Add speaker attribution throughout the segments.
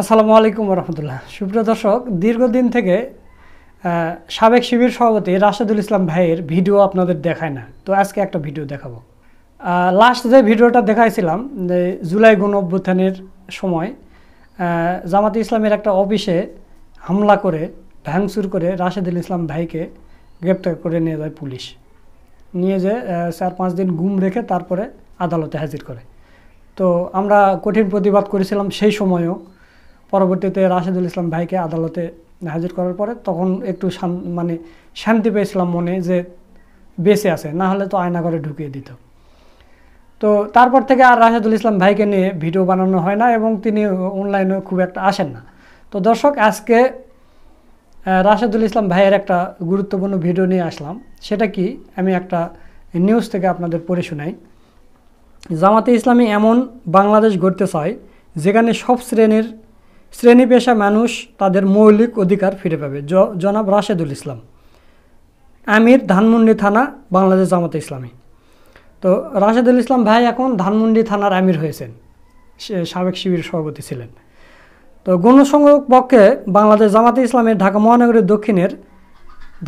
Speaker 1: আসসালামু আলাইকুম রহমতুল্লাহ। সুপ্রিয় দর্শক, দীর্ঘদিন থেকে সাবেক শিবির সভাপতি রাশেদুল ইসলাম ভাইয়ের ভিডিও আপনাদের দেখায় না, তো আজকে একটা ভিডিও দেখাবো। লাস্ট যে ভিডিওটা দেখাইছিলাম যে জুলাই গণ অভ্যুত্থানের সময় জামাতে ইসলামের একটা অফিসে হামলা করে ভাঙচুর করে রাশেদুল ইসলাম ভাইকে গ্রেপ্তার করে নিয়ে যায় পুলিশ। নিয়ে যে 4-5 দিন গুম রেখে তারপরে আদালতে হাজির করে। তো আমরা কঠিন প্রতিবাদ করেছিলাম সেই সময়ও। পরবর্তীতে রাশেদুল ইসলাম ভাইকে আদালতে হাজির করার পরে তখন একটু শান্তি পেয়েছিলাম মনে, যে বেঁচে আছে, না হলে তো আয়নাঘরে ঢুকিয়ে দিত। তো তারপর থেকে আর রাশেদুল ইসলাম ভাইকে নিয়ে ভিডিও বানানো হয় না এবং তিনি অনলাইনে খুব একটা আসেন না। তো দর্শক, আজকে রাশেদুল ইসলাম ভাইয়ের একটা গুরুত্বপূর্ণ ভিডিও নিয়ে আসলাম। সেটা কি, আমি একটা নিউজ থেকে আপনাদের পড়ে শোনাই। জামাতে ইসলামী এমন বাংলাদেশ গড়তে চায় যেখানে সব শ্রেণী পেশা মানুষ তাদের মৌলিক অধিকার ফিরে পাবে। জনাব রাশেদুল ইসলাম, আমির, ধানমন্ডি থানা, বাংলাদেশ জামাতে ইসলামী। তো রাশেদুল ইসলাম ভাই এখন ধানমন্ডি থানার আমির হয়েছেন, সাবেক শিবির সভাপতি ছিলেন। তো গণসংযোগ পক্ষে বাংলাদেশ জামাতে ইসলামের ঢাকা মহানগরীর দক্ষিণের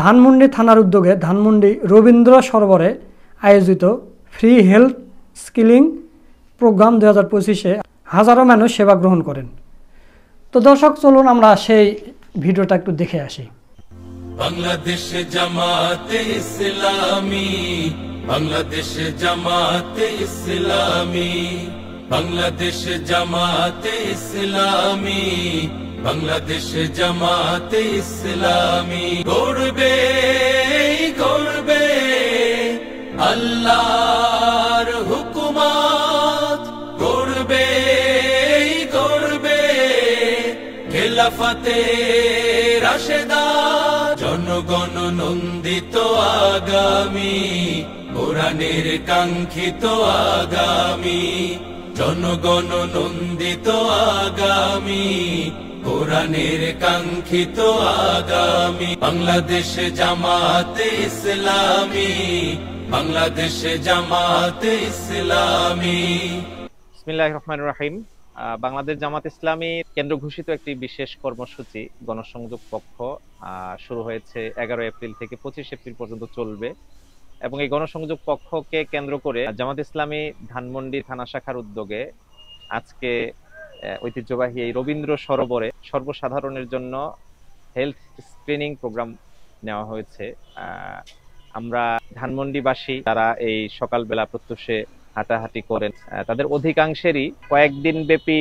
Speaker 1: ধানমন্ডি থানার উদ্যোগে ধানমন্ডি রবীন্দ্র সরোবরে আয়োজিত ফ্রি হেলথ স্কিলিং প্রোগ্রাম 2025-এ হাজারো মানুষ সেবা গ্রহণ করেন। তো দর্শক, চলুন আমরা সেই ভিডিওটা একটু দেখে আসি।
Speaker 2: বাংলাদেশ জামাতে ইসলামী, বাংলাদেশ জামাতে ইসলামী, বাংলাদেশ জামাতে ইসলামী, বাংলাদেশ জামাতে ইসলামী। গড়বে গড়বে আল্লাহর হুকুমত, গড়বে গড়বে খেলাফতে রাশেদা। জনগণ নন্দিত আগামী, কোরআনের কাঙ্ক্ষিত আগামী। জনগণ নন্দিত আগামী, কোরআনের কাঙ্ক্ষিত আগামী। বাংলাদেশ জামাতে ইসলামী, বাংলাদেশ জামাতে ইসলামী।
Speaker 3: বিসমিল্লাহির রহমানির রহিম। বাংলাদেশ জামাত ইসলামী কেন্দ্র ঘোষিত একটি বিশেষ কর্মসূচি গণসংযোগ পক্ষ শুরু হয়েছে 11 এপ্রিল থেকে 25 এপ্রিল পর্যন্ত চলবে। এবং এই গণসংযোগ পক্ষকে কেন্দ্র করে জামাত ইসলামী ধানমন্ডি থানা শাখার উদ্যোগে আজকে ঐতিহ্যবাহী এই রবীন্দ্র সরোবরে সর্বসাধারণের জন্য হেলথ স্ক্রিনিং প্রোগ্রাম নেওয়া হয়েছে। আমরা ধানমন্ডিবাসী যারা এই সকালবেলা প্রত্যুষে হাঁটাহাঁটি করেন, তাদের অধিকাংশেরই কয়েকদিন ব্যাপী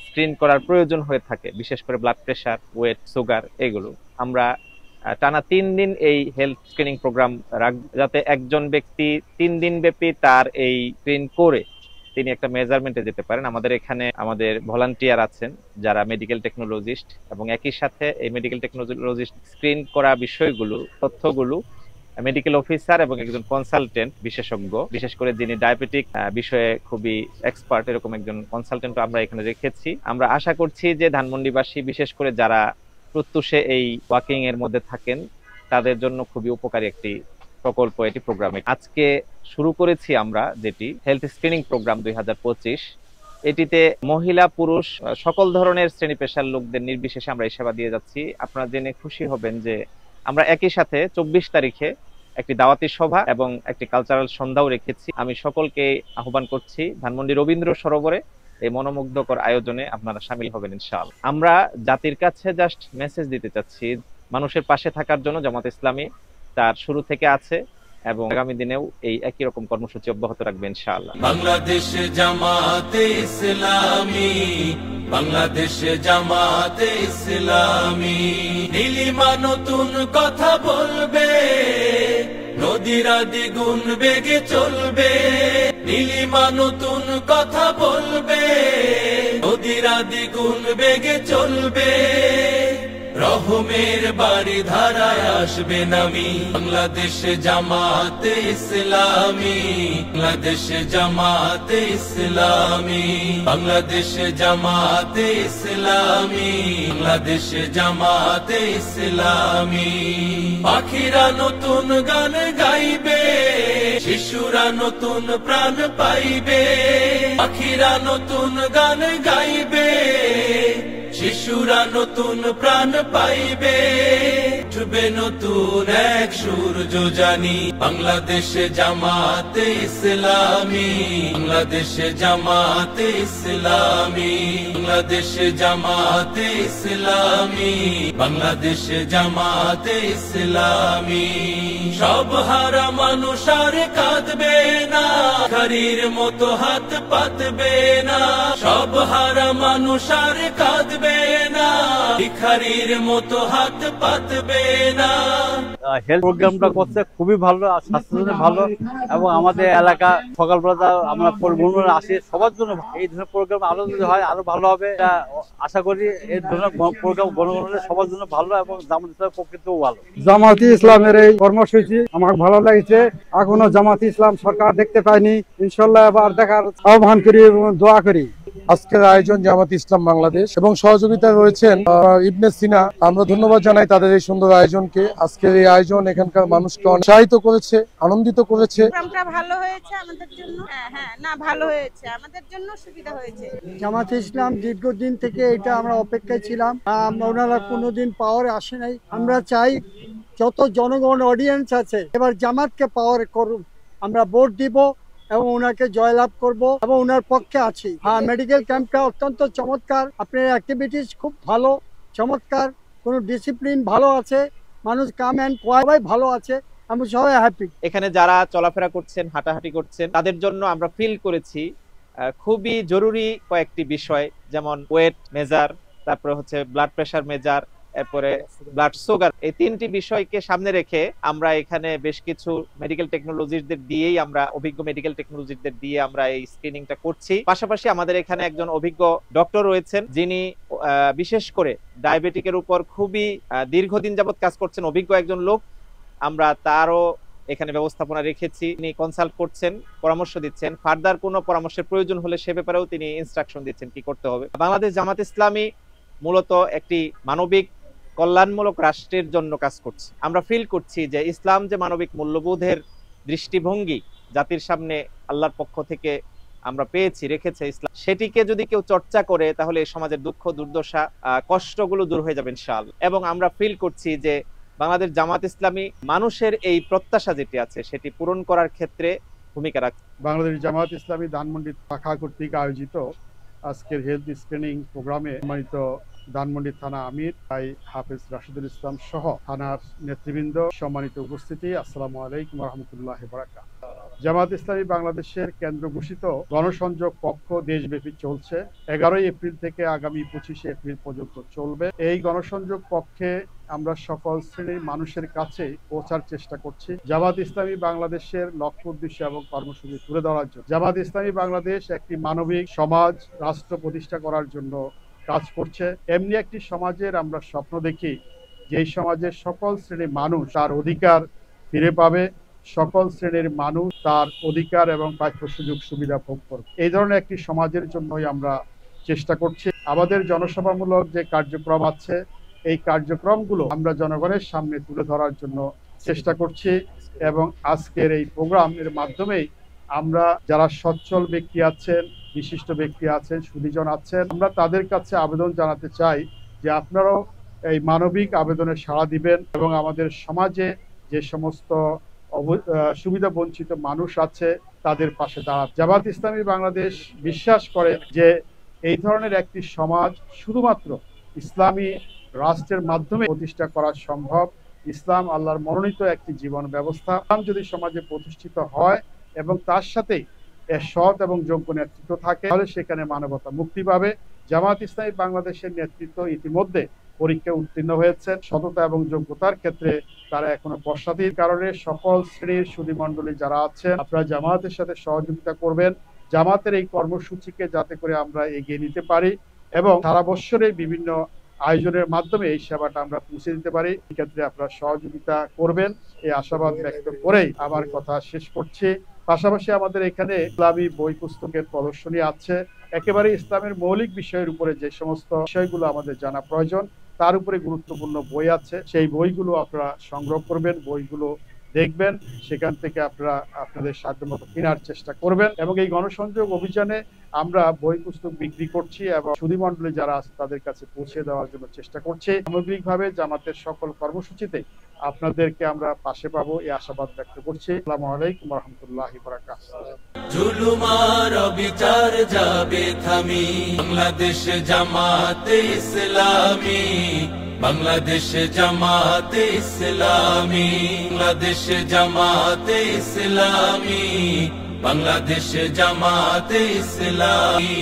Speaker 3: স্ক্রিন করার প্রয়োজন হয়ে থাকে, বিশেষ করে ব্লাড প্রেশার, ওয়েট, সুগার, এগুলো। আমরা টানা 3 দিন এই হেলথ স্ক্রিনিং প্রোগ্রাম রাখব, যাতে একজন ব্যক্তি 3 দিন ব্যাপী তার এই স্ক্রিন করে তিনি একটা মেজারমেন্টে যেতে পারেন। আমাদের এখানে আমাদের ভলান্টিয়ার আছেন যারা মেডিকেল টেকনোলজিস্ট, এবং একই সাথে এই মেডিকেল টেকনোলজিস্ট স্ক্রিন করা বিষয়গুলো, তথ্যগুলো মেডিকেল অফিসার এবং একজন কনসালটেন্ট বিশেষজ্ঞ, বিশেষ করে যিনি ডায়াবেটিক বিষয়ে খুবই এক্সপার্ট, এরকম একজন কনসালটেন্ট আমরা এখানে রেখেছি। আমরা আশা করছি যে ধানমন্ডিবাসী, বিশেষ করে যারা প্রত্যুষে এই ওয়াকিং এর মধ্যে থাকেন, তাদের জন্য খুবই উপকারী একটি প্রকল্প এটি প্রোগ্রামে। আজকে শুরু করেছি আমরা যেটি হেলথ স্ক্রিনিং প্রোগ্রাম 2025। এটিতে মহিলা, পুরুষ সকল ধরনের শ্রেণী পেশার লোকদের নির্বিশেষে আমরা এই সেবা দিয়ে যাচ্ছি। আপনারা জেনে খুশি হবেন যে আমরা একই সাথে 24 তারিখে একটি দাওয়াতি সভা এবং একটি কালচারাল সন্ধ্যাও রেখেছি। আমি সকলকে আহ্বান করছি ধানমন্ডি রবীন্দ্র সরোবরে এই মনোমুগ্ধকর আয়োজনে আপনারা শামিল হবেন ইনশাআল্লাহ। আমরা জাতির কাছে জাস্ট মেসেজ দিতে চাচ্ছি, মানুষের পাশে থাকার জন্য জামাত ইসলামী তার শুরু থেকে আছে এবং আগামী দিনেও এই একই রকম কর্মসূচি অব্যাহত রাখবে ইনশাআল্লাহ।
Speaker 2: বাংলাদেশ জামাতে ইসলামী, বাংলাদেশ জামাতে ইসলামী। নীলিমা নতুন কথা বলবে, নদীরা দ্বিগুণ বেগে চলবে। নীলিমা নতুন কথা বলবে, নদীরা দ্বিগুণ বেগে চলবে। রহমের বাড়ি ধারায় আসবে নামি। বাংলাদেশ জামাতে ইসলামী, বাংলাদেশ জামাতে ইসলামী, বাংলাদেশ জামাতে ইসলামী, বাংলাদেশ জামাতে ইসলামী। পাখিরা নতুন গান গাইবে, শিশুরা নতুন প্রাণ পাইবে। পাখিরা নতুন গান গাইবে, শিশুরা নতুন প্রাণ পাইবে, উঠবে নতুন এক সূর্য জানি। বাংলাদেশ জামাতে ইসলামী, বাংলাদেশ জামাতে ইসলামী, বাংলাদেশ জামাতে ইসলামী, বাংলাদেশ জামাতে ইসলামী। সব হারা মানুষ আর কাঁদবে না, ভিখারির মতো হাত পাতবে না। সব হারা মানুষ আর কাঁদবে না, ভিখারির মতো হাত পাতবে না।
Speaker 4: হেলথ প্রোগ্রামটা করছে খুবই ভালো, আর স্বাস্থ্যের জন্য ভালো, এবং আমাদের এলাকা সকালবেলা আমরা পরিবহন আসি সবার জন্য। এই ধরনের প্রোগ্রাম আরো যদি হয় আরো ভালো হবে, এটা আশা করি। এই ধরনের প্রোগ্রাম গণগণের সবার জন্য ভালো, এবং জামাত ইসলামের পক্ষেও ভালো।
Speaker 5: জামাতি ইসলামের এই কর্মসূচি আমার ভালো লাগছে। এখনো জামাতি ইসলাম সরকার দেখতে পাইনি, ইনশাল্লাহ এবার দেখার আহ্বান করি এবং দোয়া করি।
Speaker 6: আজকের আয়োজন জামাত ইসলাম বাংলাদেশ এবং সহযোগিতা রয়েছেন ইবনে সিনা। আমরা ধন্যবাদ জানাই তাদের এই সুন্দর আয়োজনকে। আজকের এই আয়োজন এখানকার মানুষকে উৎসাহিত করেছে, আনন্দিত করেছে।
Speaker 7: প্রোগ্রামটা ভালো হয়েছে আমাদের জন্য। হ্যাঁ না, ভালো হয়েছে, আমাদের জন্য সুবিধা হয়েছে।
Speaker 5: জামাত ইসলাম দীর্ঘদিন থেকে এটা আমরা অপেক্ষায় ছিলাম, ওনারা কোনোদিন পাওয়ারে আসে নাই। আমরা চাই যত জনগণ অডিয়েন্স আছে এবার জামাতকে পাওয়ার করুন, আমরা ভোট দিব এবং ওনাকে জয়লাভ করব এবং ওনার পক্ষে আছি। হ্যাঁ, মেডিকেল ক্যাম্পটা অত্যন্ত চমৎকার, আপনার অ্যাক্টিভিটিস খুব ভালো, চমৎকার, কোনো ডিসিপ্লিন ভালো আছে, মানুষ কাম অ্যান্ড সবাই ভালো আছে, আমি সবাই হ্যাপি।
Speaker 3: এখানে যারা চলাফেরা করছেন, হাঁটাহাঁটি করছেন, তাদের জন্য আমরা ফিল করেছি খুবই জরুরি কয়েকটি বিষয়, যেমন ওয়েট মেজার, তারপরে হচ্ছে ব্লাড প্রেশার মেজার, এরপরে ব্লাড সুগার। এই তিনটি বিষয়কে সামনে রেখে আমরা এখানে বেশ কিছু মেডিকেল টেকনোলজিস্টদের দিয়েই, আমরা অভিজ্ঞ মেডিকেল টেকনোলজিস্টদের দিয়ে আমরা এই স্ক্রিনিংটা করছি। পাশাপাশি আমাদের এখানে একজন অভিজ্ঞ ডক্টর রয়েছেন, যিনি বিশেষ করে ডায়াবেটিকের উপর খুবই দীর্ঘদিন যাবত কাজ করছেন, অভিজ্ঞ একজন লোক। আমরা তারও এখানে ব্যবস্থাপনা রেখেছি, তিনি কনসাল্ট করছেন, পরামর্শ দিচ্ছেন। ফার্দার কোনো পরামর্শের প্রয়োজন হলে সে ব্যাপারেও তিনি ইনস্ট্রাকশন দিচ্ছেন কি করতে হবে। বাংলাদেশ জামাত ইসলামী মূলত একটি মানবিক কল্যাণমূলক রাষ্ট্রের জন্য কাজ করছে। আমরা ফিল করছি যে ইসলাম যে মানবিক মূল্যবোধের দৃষ্টিভঙ্গি জাতির সামনে আল্লাহর পক্ষ থেকে আমরা পেয়েছি, রেখেছে ইসলাম, সেটিকে যদি কেউ চর্চা করে তাহলে এই সমাজের দুঃখ দুর্দশা কষ্টগুলো দূর হয়ে যাবে ইনশাআল্লাহ। এবং আমরা ফিল করছি যে বাংলাদেশ জামাত ইসলামী মানুষের এই প্রত্যাশা যেটি আছে সেটি পূরণ করার ক্ষেত্রে ভূমিকা রাখছে।
Speaker 6: বাংলাদেশ জামাত ইসলামী ধানমন্ডি শাখা কর্তৃক আয়োজিত আজকের হেলথ স্ক্রিনিং প্রোগ্রামে সম্মানিত ধানমন্ডি থানা আমির ভাই হাফেজ রাশিদুল ইসলাম সহ থানার নেতৃবৃন্দ, সম্মানিত উপস্থিতি, আসসালামু আলাইকুম ওয়া রাহমাতুল্লাহি ওয়া বারাকাতুহু। জামাত ইসলামী বাংলাদেশের কেন্দ্র ঘোষিত গণসংযোগ পক্ষ দেশব্যাপী চলছে। 11 এপ্রিল থেকে আগামী 25 এপ্রিল পর্যন্ত চলবে। এই গণসংযোগ পক্ষে আমরা সকল শ্রেণীর মানুষের কাছে পৌঁছার চেষ্টা করছি। জামাত ইসলামী বাংলাদেশের লক্ষ্য উদ্দেশ্য এবং কর্মসূচি তুলে ধরার জন্য। জামাত ইসলামী বাংলাদেশ একটি মানবিক সমাজ রাষ্ট্র প্রতিষ্ঠা করার জন্য কাজ করছে। এমনি একটি সমাজের আমরা স্বপ্ন দেখি, যেই সমাজের সকল শ্রেণীর মানুষ তার অধিকার ফিরে পাবে, সকল শ্রেণীর মানুষ তার অধিকার এবং প্রাপ্য সুযোগ সুবিধা ভোগ করবে। এই ধরনের একটি সমাজের জন্যই আমরা চেষ্টা করছি। আমাদের জনসভামূলক যে কার্যক্রম আছে, এই কার্যক্রমগুলো আমরা জনগণের সামনে তুলে ধরার জন্য চেষ্টা করছি। এবং আজকের এই প্রোগ্রামের মাধ্যমেই আমরা যারা সচ্ছল ব্যক্তি আছেন, বিশিষ্ট ব্যক্তি আছেন, সুধীজন আছেন, আমরা তাদের কাছে আবেদন জানাতে চাই যে আপনারাও এই মানবিক আবেদনে সাড়া দিবেন এবং আমাদের সমাজে যে সমস্ত সুবিধা বঞ্চিত মানুষ আছে তাদের পাশে দাঁড়ান। জামাত ইসলামী বাংলাদেশ বিশ্বাস করে যে এই ধরনের একটি সমাজ শুধুমাত্র ইসলামী রাষ্ট্রের মাধ্যমে প্রতিষ্ঠা করা সম্ভব। ইসলাম আল্লাহর মনোনীত একটি জীবন ব্যবস্থা। ইসলাম যদি সমাজে প্রতিষ্ঠিত হয় এবং তার সাথে এর সৎ এবং যোগ্য নেতৃত্ব থাকে, তাহলে সেখানে মানবতা মুক্তি পাবে। জামাত ইসলামী বাংলাদেশের নেতৃত্ব ইতিমধ্যে পরীক্ষায় উত্তীর্ণ হয়েছে। সততা এবং যোগ্যতার ক্ষেত্রে তারা এখনো পশ্চাতের কারণে সকল শ্রেণীর সুধী মণ্ডলী যারা আছেন, আপনারা জামাতের সাথে সহযোগিতা করবেন, জামাতের এই কর্মসূচিকে যাতে করে আমরা এগিয়ে নিতে পারি এবং সারা বছরের বিভিন্ন আয়োজনের মাধ্যমে এই সেবাটা আমরা পৌঁছে দিতে পারি। এক্ষেত্রে আপনারা সহযোগিতা করবেন, এই আশাবাদ ব্যক্ত করেই আমার কথা শেষ করছি। পাশাপাশি আমাদের এখানে ইসলামী বই পুস্তকের প্রদর্শনী আছে। একেবারে ইসলামের মৌলিক বিষয়ের উপরে যে সমস্ত বিষয়গুলো আমাদের জানা প্রয়োজন, তার উপরে গুরুত্বপূর্ণ বই আছে। সেই বইগুলো আপনারা সংগ্রহ করবেন, বইগুলো দেখবেন, সেখান থেকে আপনারা আপনাদের সাধ্যমতো কেনার চেষ্টা করবেন। এবং এই গণসংযোগ অভিযানে আমরা বই পুস্তক বিক্রি করছি এবং সুধীমণ্ডলী যারা আছে তাদের কাছে পৌঁছে দেওয়ার জন্য চেষ্টা করছি। সামগ্রিকভাবে জামাতের সকল কর্মসূচিতে আপনাদেরকে আমরা পাশে পাবো এই আশাবাদ ব্যক্ত করছি। আসসালামু আলাইকুম ওয়া রাহমাতুল্লাহি ওয়া বারাকাতুহু।
Speaker 2: জুলুমার বিচার যাবে থামি, বাংলাদেশ জামাতে ইসলামী, বাংলাদেশ জামাতে ইসলামী, বাংলাদেশ জামাতে ইসলামী, বাংলাদেশ জামাতে ইসলামী।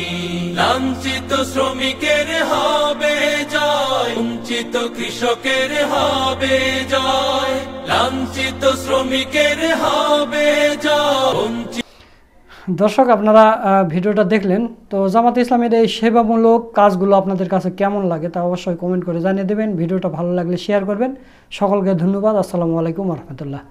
Speaker 2: লাঞ্ছিত শ্রমিকের হবে জয়, বঞ্চিত কৃষকের হবে জয়, লাঞ্ছিত শ্রমিকের হবে জয়, বঞ্চিত।
Speaker 1: দর্শক, আপনারা ভিডিওটা দেখলেন। তো জামাতে ইসলামের এই সেবামূলক কাজগুলো আপনাদের কাছে কেমন লাগে তা অবশ্যই কমেন্ট করে জানিয়ে দেবেন। ভিডিওটা ভালো লাগলে শেয়ার করবেন। সকলকে ধন্যবাদ। আসসালামু আলাইকুম ওয়া রাহমাতুল্লাহ।